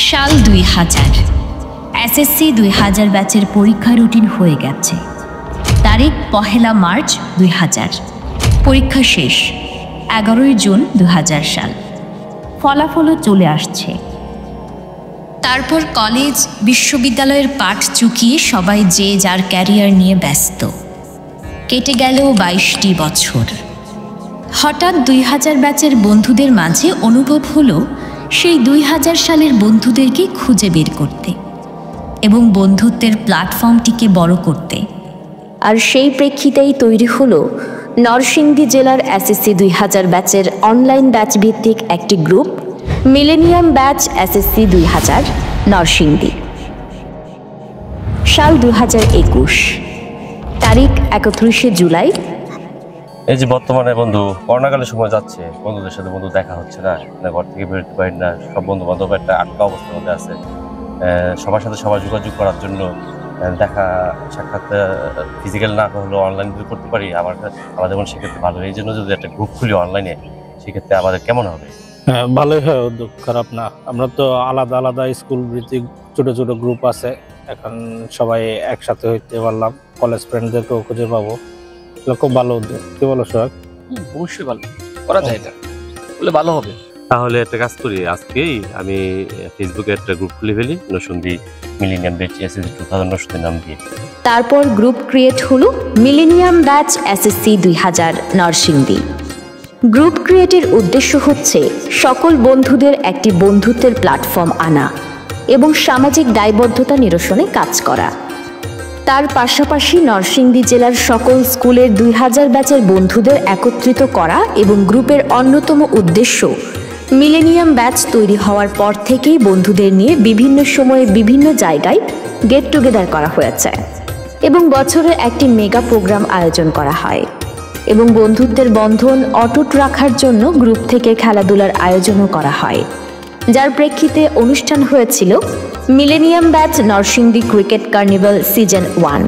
সাল 2000। এসএসসি 2000 ব্যাচের পরীক্ষা রুটিন হয়ে গেছে। তারিখ 1 মার্চ 2000। পরীক্ষা শেষ 11 জুন 2000 সাল। ফলাফলও চলে আসছে। তারপর কলেজ বিশ্ববিদ্যালয়ের পাঠ চুকিয়ে সবাই যে যার ক্যারিয়ার নিয়ে ব্যস্ত। কেটে গেল 22টি বছর। হঠাৎ 2000 ব্যাচের বন্ধুদের মাঝে অনুভব হলো সেই 2000 সালের বন্ধুদেরকে খুঁজে বের করতে এবং বন্ধুত্বের প্ল্যাটফর্মটিকে বড় করতে। আর সেই প্রেক্ষিতেই তৈরি হলো নরসিংদী জেলার এসএসসি 2000 ব্যাচের অনলাইন ব্যাচ ভিত্তিক একটি group, millennium batch SSC 2000 Narsingdi. সাল 2021। তারিখ 31 জুলাই। এই যে বর্তমানে বন্ধু করোনাকালের সময় যাচ্ছে, বন্ধুদের সাথে বন্ধু দেখা হচ্ছে না, ঘর থেকে বেরোতে পারি না, সব বন্ধু বান্ধব একটা আটকা অবস্থার মধ্যে আছে। সবার সাথে সবার যোগাযোগ করার জন্য দেখা সাক্ষাৎ ফিজিক্যাল না হলেও অনলাইন যদি করতে পারি আমাদের মনে সেক্ষেত্রে ভালো। এই জন্য যদি একটা গ্রুপ খুলি অনলাইনে, সেক্ষেত্রে আমাদের কেমন হবে? হ্যাঁ, ভালোই হয়, উদ্যোগ খারাপ না। আমরা তো আলাদা আলাদা স্কুল ভিত্তিক ছোট ছোট গ্রুপ আছে, এখন সবাই একসাথে হইতে পারলাম, কলেজ ফ্রেন্ডদেরকেও খুঁজে পাবো। খুব ভালো উদ্যোগ, কি বলো সোহাগ? অবশ্যই ভালো করা যায়, এটা বলে ভালো হবে। তাহলে একটা কাজ করি, আজকেই আমি ফেসবুকে একটা গ্রুপ খুলে ফেলি, Narsingdi millennium batch SSC 2000 Narsingdi নাম দিয়ে। তারপর গ্রুপ ক্রিয়েট হলো millennium batch SSC 2000 Narsingdi. Group ক্রিয়েটের উদ্দেশ্য হচ্ছে সকল বন্ধুদের একটি বন্ধুত্বের প্ল্যাটফর্ম আনা এবং সামাজিক দায়বদ্ধতা নিরসনে কাজ করা। তার পাশাপাশি নরসিংদী জেলার সকল স্কুলের 2000 ব্যাচের বন্ধুদের একত্রিত করা এবং গ্রুপের অন্যতম উদ্দেশ্য মিলেনিয়াম ব্যাচ তৈরি হওয়ার পর থেকেই বন্ধুদের নিয়ে বিভিন্ন সময়ে বিভিন্ন জায়গায় গেট টুগেদার করা হয়েছে এবং বছরে একটি মেগা প্রোগ্রাম আয়োজন করা হয় এবং বন্ধুত্বের বন্ধন অটুট রাখার জন্য গ্রুপ থেকে খেলাধুলার আয়োজনও করা হয়, যার প্রেক্ষিতে অনুষ্ঠান হয়েছিল millennium batch Narsingdi cricket carnival season 1।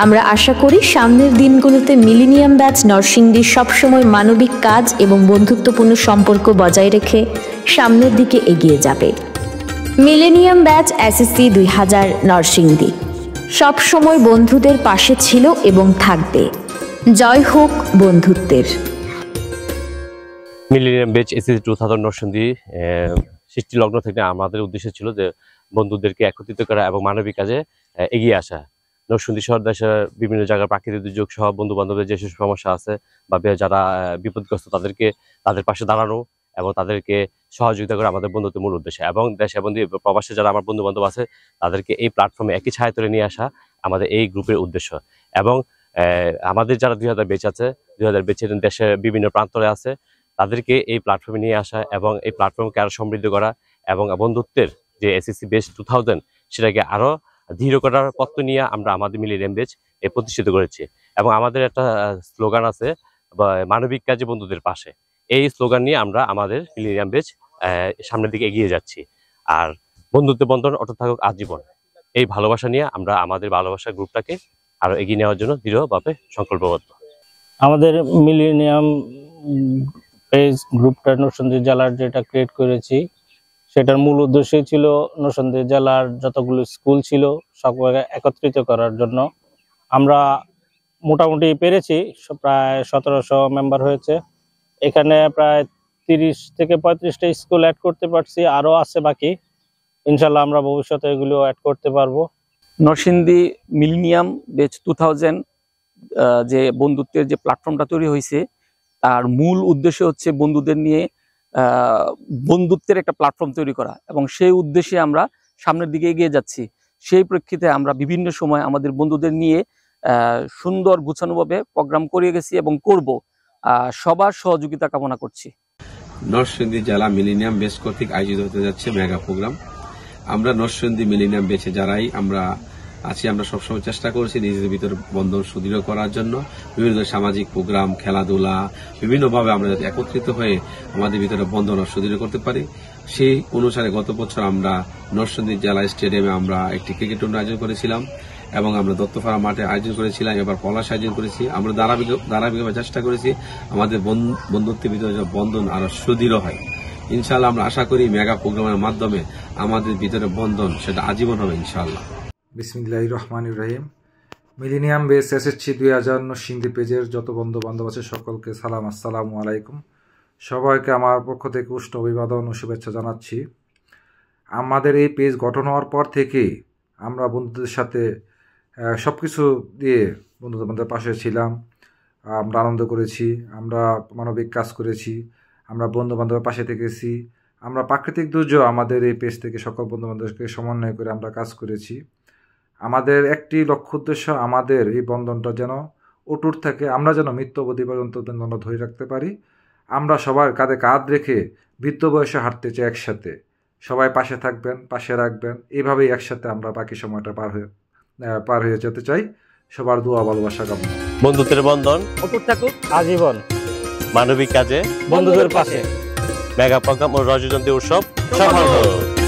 আমরা আশা করি সামনের দিনগুলোতে মিলেনিয়াম ব্যাচ নরসিংদী সবসময় মানবিক কাজ এবং বন্ধুত্বপূর্ণ সম্পর্ক বজায় রেখে সামনের দিকে এগিয়ে যাবে। মিলেনিয়াম ব্যাচ এসএসসি 2000 নরসিংদী সবসময় বন্ধুদের পাশে ছিল এবং থাকবে। জয় হোক বন্ধুত্বের। মিলেনিয়াম ব্যাচ এসএসসি 2000 নরসিংদী সৃষ্টি লগ্ন থেকে আমাদের উদ্দেশ্য ছিল যে বন্ধুদেরকে একত্রিত করা এবং মানবিক কাজে এগিয়ে আসা। নরসিংদী শহর দেশের বিভিন্ন জায়গার প্রাকৃতিক দুর্যোগ সহ বন্ধু বান্ধবের যেসব সমস্যা আছে বা যারা বিপদগ্রস্ত তাদের পাশে দাঁড়ানো এবং তাদেরকে সহযোগিতা করা আমাদের বন্ধুত্বের মূল উদ্দেশ্য। এবং দেশ এবং প্রবাসে যারা আমার বন্ধু বান্ধব আছে তাদেরকে এই প্ল্যাটফর্মে একই ছায়া তুলে নিয়ে আসা আমাদের এই গ্রুপের উদ্দেশ্য। এবং আমাদের যারা 2000 ব্যাচ আছে, 2000 ব্যাচের দেশের বিভিন্ন প্রান্তরে আছে, তাদেরকে এই প্ল্যাটফর্মে নিয়ে আসা এবং এই প্ল্যাটফর্মকে আরো সমৃদ্ধ করা এবং বন্ধুত্বের যে এসএসসি ব্যাচ 2000 সেটাকে আরো দৃঢ় করার পথ নিয়ে আমরা আমাদের মিলেনিয়াম ব্যাচ প্রতিষ্ঠিত করেছি। এবং আমাদের একটা স্লোগান আছে, মানবিক কাজে বন্ধুদের পাশে। এই স্লোগান নিয়ে আমরা আমাদের মিলেনিয়াম ব্যাচ সামনের দিকে এগিয়ে যাচ্ছি। আর বন্ধুত্ব বন্ধন অটুট থাকুক আজীবন, এই ভালোবাসা নিয়ে আমরা আমাদের ভালোবাসা গ্রুপটাকে আরো এগিয়ে নেওয়ার জন্য দৃঢ়ভাবে সংকল্পবদ্ধ। আমাদের মিলেনিয়াম পেজ গ্রুপটা নরসিংদী জেলার যেটা ক্রিয়েট করেছি, সেটার মূল উদ্দেশ্যই ছিল নরসিংদী জেলার যতগুলো স্কুল ছিল সকলকে একত্রিত করার জন্য। আমরা মোটামুটি পেরেছি, প্রায় 1700 মেম্বার হয়েছে। এখানে প্রায় 30 থেকে 35টা স্কুল অ্যাড করতে পারছি, আরও আছে বাকি। ইনশাল্লাহ আমরা ভবিষ্যতে এগুলো অ্যাড করতে পারবো। নরসিংদী মিলেনিয়াম ব্যাচ 2000 যে বন্ধুত্বের যে প্ল্যাটফর্মটা তৈরি হয়েছে, তার মূল উদ্দেশ্য হচ্ছে বন্ধুদের নিয়ে বন্ধুত্বের একটা প্ল্যাটফর্ম তৈরি করা এবং সেই উদ্দেশ্যে আমরা সামনের দিকে এগিয়ে যাচ্ছি। সেই প্রেক্ষিতে আমরা বিভিন্ন সময় আমাদের বন্ধুদের নিয়ে সুন্দর গুছানোভাবে প্রোগ্রাম করিয়ে গেছি এবং করব। সবার সহযোগিতা কামনা করছি। নরসিংদী জেলা মিলেনিয়াম ব্যাচ কর্তৃক আয়োজিত হতে যাচ্ছে মেগা প্রোগ্রাম। আমরা নরসিংদী মিলেনিয়াম ব্যাচে যারাই আমরা আছি, আমরা সবসময় চেষ্টা করছি নিজেদের ভিতরে বন্ধন সুদৃঢ় করার জন্য। বিভিন্ন সামাজিক প্রোগ্রাম, খেলাধুলা, বিভিন্নভাবে আমরা যাতে একত্রিত হয়ে আমাদের ভিতরে বন্ধন সুদৃঢ় করতে পারি, সেই অনুসারে গত বছর আমরা নরসিংদী জেলা স্টেডিয়ামে আমরা একটি ক্রিকেট টুর্নামেন্ট আয়োজন করেছিলাম এবং আমরা দত্তপাড়া মাঠে আয়োজন করেছিলাম, এবার পলাশ আয়োজন করেছি। আমরা ধারাবাহিকভাবে চেষ্টা করেছি আমাদের বন্ধুত্বের ভিতরে বন্ধন আরো সুদৃঢ় হয়। ইনশাআল্লাহ আমরা আশা করি মেগা প্রোগ্রামের মাধ্যমে আমাদের ভিতরে বন্ধন সেটা আজীবন হবে ইনশাআল্লাহ। বিসমিল্লাহির রহমানির রহিম। মিলেনিয়াম বেস এসএসসি 2000 নরসিংদী পেজের যত বন্ধু বান্ধব আছে সকলকে সালাম, আসসালামু আলাইকুম। সবাইকে আমার পক্ষ থেকে উষ্ণ অভিবাদন ও শুভেচ্ছা জানাচ্ছি। আমাদের এই পেজ গঠন হওয়ার পর থেকেই আমরা বন্ধুদের সাথে সব কিছু দিয়ে বন্ধুদের পাশে ছিলাম, আমরা আনন্দ করেছি, আমরা মানবিক কাজ করেছি, আমরা বন্ধু বান্ধবের পাশে থেকেছি, আমরা প্রাকৃতিক দুর্যোগ আমাদের এই পেজ থেকে সকল বন্ধু বান্ধবকে সমন্বয় করে আমরা কাজ করেছি। আমাদের একটি লক্ষ্য উদ্দেশ্য, আমাদের এই বন্ধনটা যেন অটুট থাকে, আমরা যেন মৃত্যু অবধি পর্যন্ত বন্ধনটা ধরে রাখতে পারি। আমরা সবার কাঁধে কাঁধ রেখে বৃদ্ধ বয়সে হাঁটতে চাই একসাথে। সবাই পাশে থাকবেন, পাশে রাখবেন, এইভাবেই একসাথে আমরা বাকি সময়টা পার হয়ে যেতে চাই। সবার দোয়া ভালোবাসা কামনা। বন্ধুত্বের বন্ধন অটুট থাকুক আজীবন, মানবিক কাজে বন্ধুদের পাশে। মেগা প্রোগ্রাম ও রজতজয়ন্তী উৎসব সফল হোক।